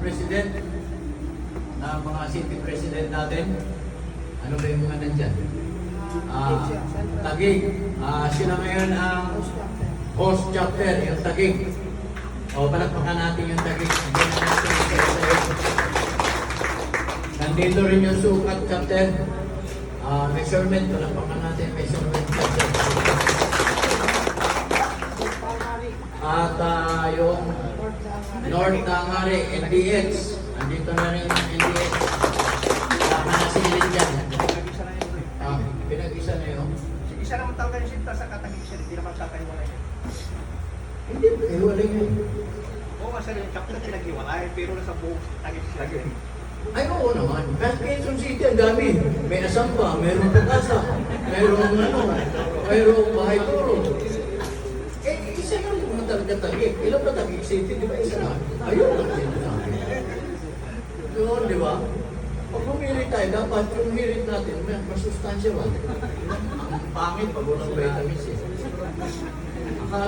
president, na mga city president natin. Ano ba yung mga nandyan? Taguig. Sila ngayon ang host chapter, yung Taguig. O, palakpakan natin yung Taguig. Nandito rin yung Sukat chapter. Measurement, palakpakan natin measurement chapter. At yung North Tangari, NDX. Nandito na rin yung NDX. Manasilid dyan. Pinag-isa na yun. Isa naman tao kayo sinta sa Katagig siya, hindi naman kakahiwalay niya. Hindi, hiwalay yun. Oo, kasi yung chapter pinag-iwalay, pero nasa buong Katagig siya. Ay, oo naman. Kahit Quezon City, ang dami. May Asamba, mayroong Pagasa, mayroong Bahay Toro. Isa lang mga talaga Taguig. Ilan ba Taguig City? Di ba isa lang? Ayun lang sinasabi. Doon, di ba? Pag humirit tayo, dapat yung hirit natin, may masustansya ba? Ang pangit pag walang vitamins eh. Akala